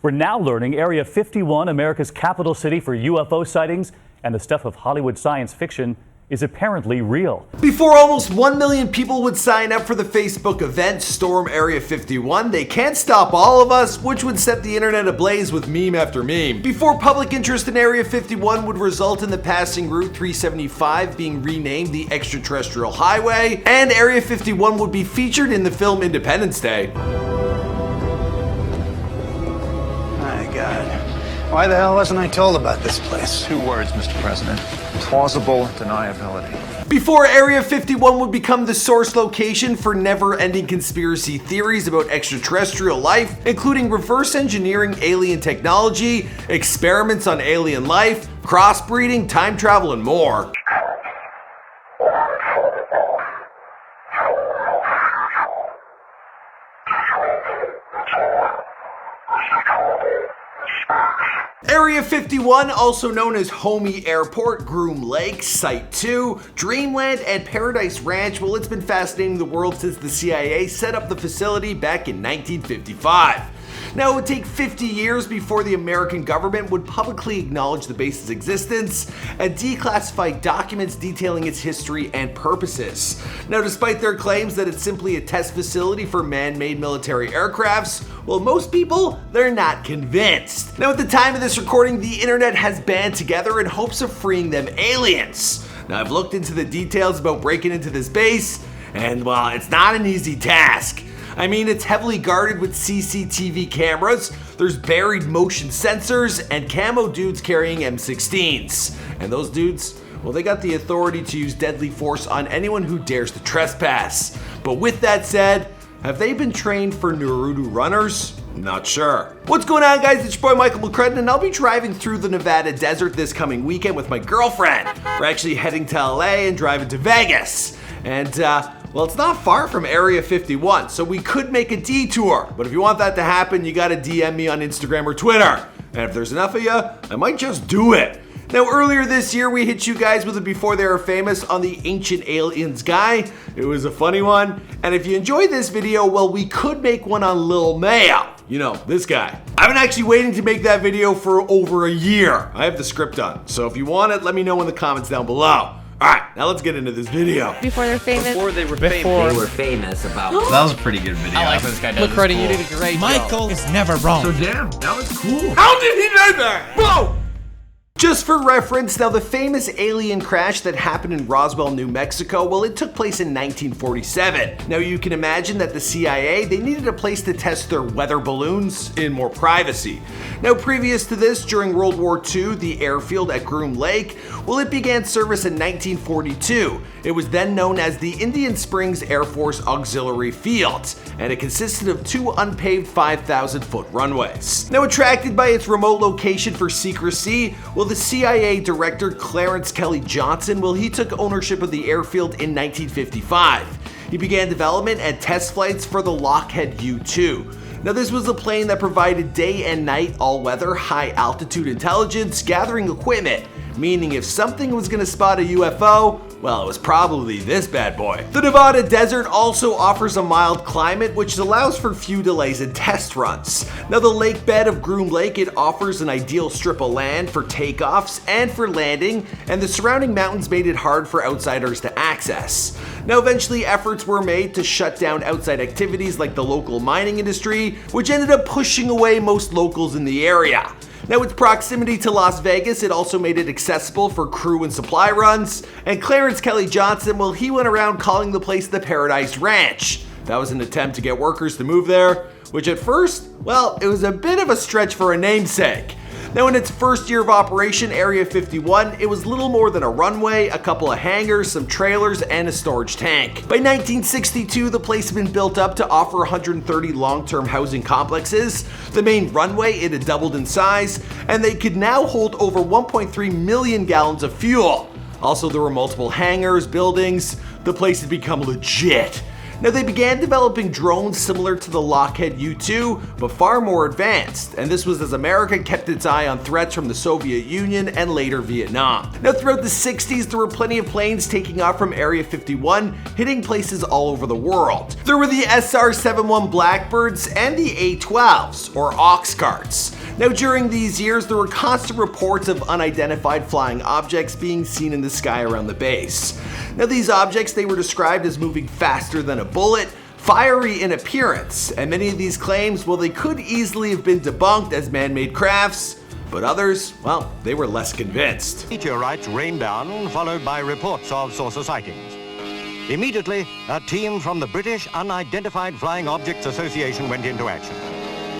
We're now learning Area 51, America's capital city for UFO sightings and the stuff of Hollywood science fiction, is apparently real. Before almost 1 million people would sign up for the Facebook event Storm Area 51, they can't stop all of us, which would set the internet ablaze with meme after meme. Before public interest in Area 51 would result in the passing Route 375 being renamed the Extraterrestrial Highway, and Area 51 would be featured in the film Independence Day. God. Why the hell wasn't I told about this place? 2 words, Mr. President. Plausible deniability. Before Area 51 would become the source location for never-ending conspiracy theories about extraterrestrial life, including reverse engineering alien technology, experiments on alien life, crossbreeding, time travel, and more. Area 51, also known as Homey Airport, Groom Lake, Site 2, Dreamland, and Paradise Ranch, well, it's been fascinating the world since the CIA set up the facility back in 1955. Now, it would take 50 years before the American government would publicly acknowledge the base's existence and declassify documents detailing its history and purposes. Now, despite their claims that it's simply a test facility for man-made military aircrafts, well, most people, they're not convinced. Now, at the time of this recording, the internet has band together in hopes of freeing them aliens. Now, I've looked into the details about breaking into this base, and well, it's not an easy task. I mean, it's heavily guarded with CCTV cameras, there's buried motion sensors, and camo dudes carrying M16s. And those dudes, well, they got the authority to use deadly force on anyone who dares to trespass. But with that said, have they been trained for Naruto runners? Not sure. What's going on, guys? It's your boy Michael McCrudden, and I'll be driving through the Nevada desert this coming weekend with my girlfriend. We're actually heading to LA and driving to Vegas. And, well, it's not far from Area 51, so we could make a detour. But if you want that to happen, you gotta DM me on Instagram or Twitter. And if there's enough of you, I might just do it. Now, earlier this year, we hit you guys with a Before They Were Famous on the Ancient Aliens guy. It was a funny one. And if you enjoyed this video, well, we could make one on Lil Mayo. You know, this guy. I've been actually waiting to make that video for over a year. I have the script done. So if you want it, let me know in the comments down below. Alright, now let's get into this video. Before they're famous. Before they were famous about. That was a pretty good video. I like what this guy does. McCrudden, you did a great job. Michael is never wrong. So damn, that was cool. How did he know that? Whoa! Just for reference, now the famous alien crash that happened in Roswell, New Mexico, well, it took place in 1947. Now you can imagine that the CIA, they needed a place to test their weather balloons in more privacy. Now previous to this, during World War II, the airfield at Groom Lake, well, it began service in 1942. It was then known as the Indian Springs Air Force Auxiliary Field, and it consisted of 2 unpaved 5,000-foot runways. Now attracted by its remote location for secrecy, well, the CIA director Clarence Kelly Johnson, well, he took ownership of the airfield in 1955. He began development and test flights for the Lockheed U-2. Now this was a plane that provided day and night all-weather high-altitude intelligence gathering equipment, meaning if something was going to spot a UFO, well, it was probably this bad boy. The Nevada desert also offers a mild climate which allows for few delays in test runs. Now the lake bed of Groom Lake, it offers an ideal strip of land for takeoffs and for landing, and the surrounding mountains made it hard for outsiders to access. Now eventually efforts were made to shut down outside activities like the local mining industry, which ended up pushing away most locals in the area. Now its proximity to Las Vegas, it also made it accessible for crew and supply runs, and Clarence Kelly Johnson, well, he went around calling the place the Paradise Ranch. That was an attempt to get workers to move there, which at first, well, it was a bit of a stretch for a namesake. Now in its first year of operation, Area 51, it was little more than a runway, a couple of hangars, some trailers, and a storage tank. By 1962, the place had been built up to offer 130 long-term housing complexes. The main runway, it had doubled in size, and they could now hold over 1.3 million gallons of fuel. Also, there were multiple hangars, buildings. The place had become legit. Now they began developing drones similar to the Lockheed U-2, but far more advanced, and this was as America kept its eye on threats from the Soviet Union and later Vietnam. Now throughout the 60s, there were plenty of planes taking off from Area 51, hitting places all over the world. There were the SR-71 Blackbirds and the A-12s, or ox carts. Now during these years, there were constant reports of unidentified flying objects being seen in the sky around the base. Now these objects, they were described as moving faster than a bullet, fiery in appearance, and many of these claims, well, they could easily have been debunked as man-made crafts, but others, well, they were less convinced. Meteorites rained down, followed by reports of saucer sightings. Immediately, a team from the British Unidentified Flying Objects Association went into action.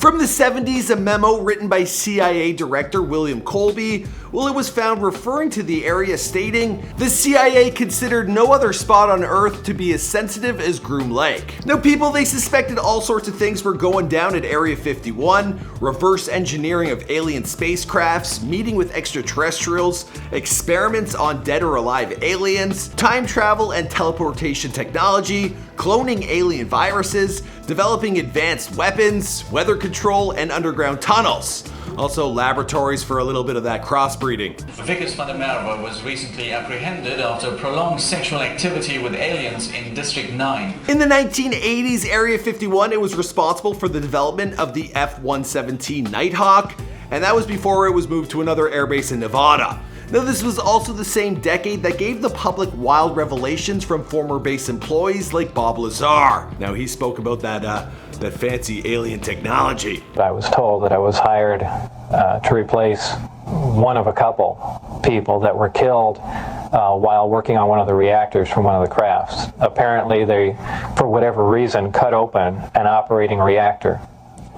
From the 70s, a memo written by CIA Director William Colby, well, it was found referring to the area stating, the CIA considered no other spot on Earth to be as sensitive as Groom Lake. Now people, they suspected all sorts of things were going down at Area 51, reverse engineering of alien spacecrafts, meeting with extraterrestrials, experiments on dead or alive aliens, time travel and teleportation technology, cloning alien viruses, developing advanced weapons, weather control, and underground tunnels. Also laboratories for a little bit of that crossbreeding. Vickers van der Merwe was recently apprehended after prolonged sexual activity with aliens in District 9. In the 1980s, Area 51, it was responsible for the development of the F-117 Nighthawk, and that was before it was moved to another airbase in Nevada. Now this was also the same decade that gave the public wild revelations from former base employees like Bob Lazar. Now he spoke about that fancy alien technology. I was told that I was hired to replace one of a couple people that were killed while working on one of the reactors from one of the crafts. Apparently they, for whatever reason, cut open an operating reactor,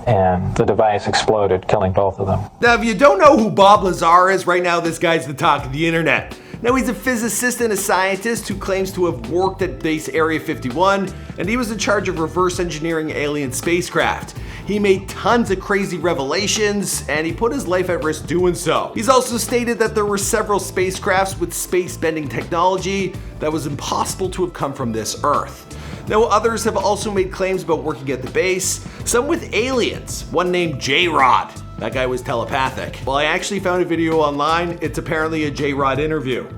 and the device exploded, killing both of them. Now, if you don't know who Bob Lazar is, right now this guy's the talk of the internet. Now, he's a physicist and a scientist who claims to have worked at base Area 51, and he was in charge of reverse engineering alien spacecraft. He made tons of crazy revelations, and he put his life at risk doing so. He's also stated that there were several spacecrafts with space-bending technology that was impossible to have come from this Earth. Now, others have also made claims about working at the base, some with aliens, one named J-Rod. That guy was telepathic. Well, I actually found a video online. It's apparently a J-Rod interview.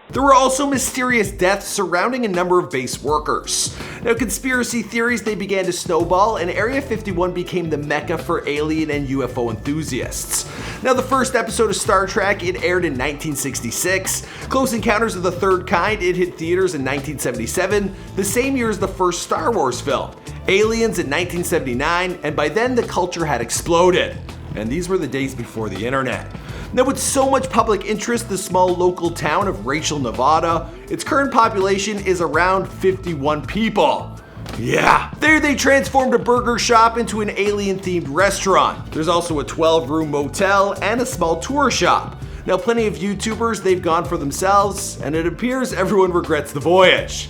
There were also mysterious deaths surrounding a number of base workers. Now, conspiracy theories, they began to snowball, and Area 51 became the mecca for alien and UFO enthusiasts. Now, the first episode of Star Trek, it aired in 1966. Close Encounters of the Third Kind, it hit theaters in 1977, the same year as the first Star Wars film. Aliens in 1979, and by then the culture had exploded. And these were the days before the internet. Now, with so much public interest, the small local town of Rachel, Nevada, its current population is around 51 people. Yeah, there they transformed a burger shop into an alien-themed restaurant. There's also a 12-room motel and a small tour shop. Now, plenty of YouTubers, they've gone for themselves, and it appears everyone regrets the voyage.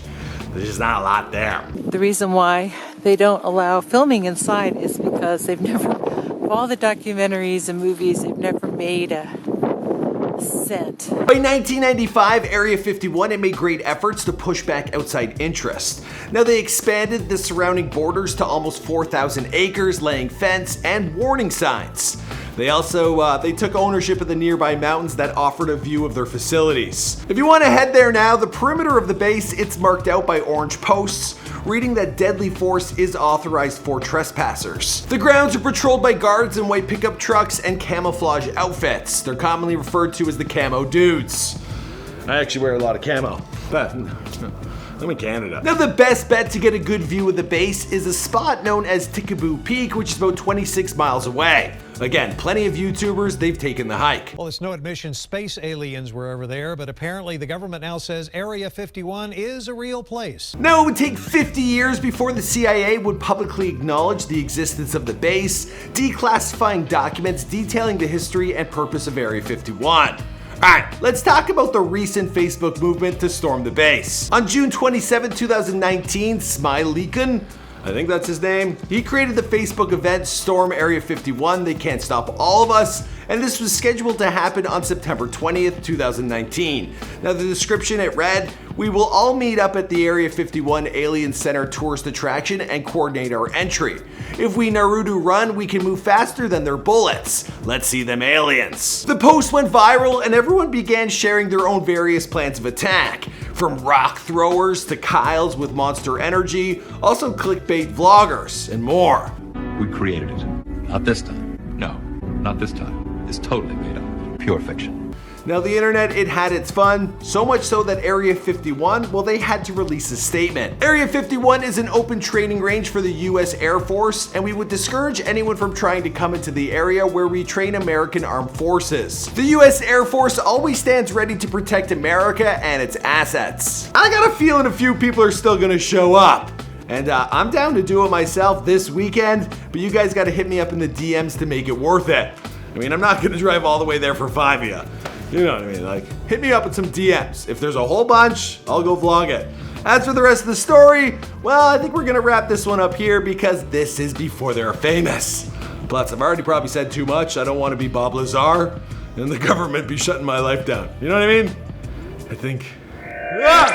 There's just not a lot there. The reason why they don't allow filming inside is because they've never, of all the documentaries and movies, they've never made a scent. By 1995, Area 51, it made great efforts to push back outside interest. Now they expanded the surrounding borders to almost 4,000 acres, laying fence and warning signs. They also they took ownership of the nearby mountains that offered a view of their facilities. If you want to head there now, the perimeter of the base, it's marked out by orange posts, reading that deadly force is authorized for trespassers. The grounds are patrolled by guards in white pickup trucks and camouflage outfits. They're commonly referred to as the camo dudes. I actually wear a lot of camo, but I'm in Canada. Now, the best bet to get a good view of the base is a spot known as Tikaboo Peak, which is about 26 miles away. Again, plenty of YouTubers, they've taken the hike. Well, it's no admission space aliens were over there, but apparently the government now says Area 51 is a real place. Now, it would take 50 years before the CIA would publicly acknowledge the existence of the base, declassifying documents detailing the history and purpose of Area 51. Alright, let's talk about the recent Facebook movement to storm the base. On June 27, 2019, Milion, I think that's his name. He created the Facebook event Storm Area 51, They Can't Stop All of Us, and this was scheduled to happen on September 20th, 2019. Now the description, it read, "We will all meet up at the Area 51 Alien Center tourist attraction and coordinate our entry. If we Naruto run, we can move faster than their bullets. Let's see them aliens." The post went viral and everyone began sharing their own various plans of attack, from rock throwers to Kyles with monster energy, also clickbait vloggers, and more. We created it. Not this time. No, not this time. It's totally made up. Pure fiction. Now the internet, it had its fun, so much so that Area 51, well, they had to release a statement. Area 51 is an open training range for the US Air Force, and we would discourage anyone from trying to come into the area where we train American armed forces. The US Air Force always stands ready to protect America and its assets. I got a feeling a few people are still gonna show up. And I'm down to do it myself this weekend, but you guys gotta hit me up in the DMs to make it worth it. I mean, I'm not gonna drive all the way there for 5 of you. You know what I mean? Like, hit me up with some DMs. If there's a whole bunch, I'll go vlog it. As for the rest of the story, well, I think we're gonna wrap this one up here because this is before they're famous. Plus, I've already probably said too much. I don't want to be Bob Lazar and the government be shutting my life down. You know what I mean? I think. Ah!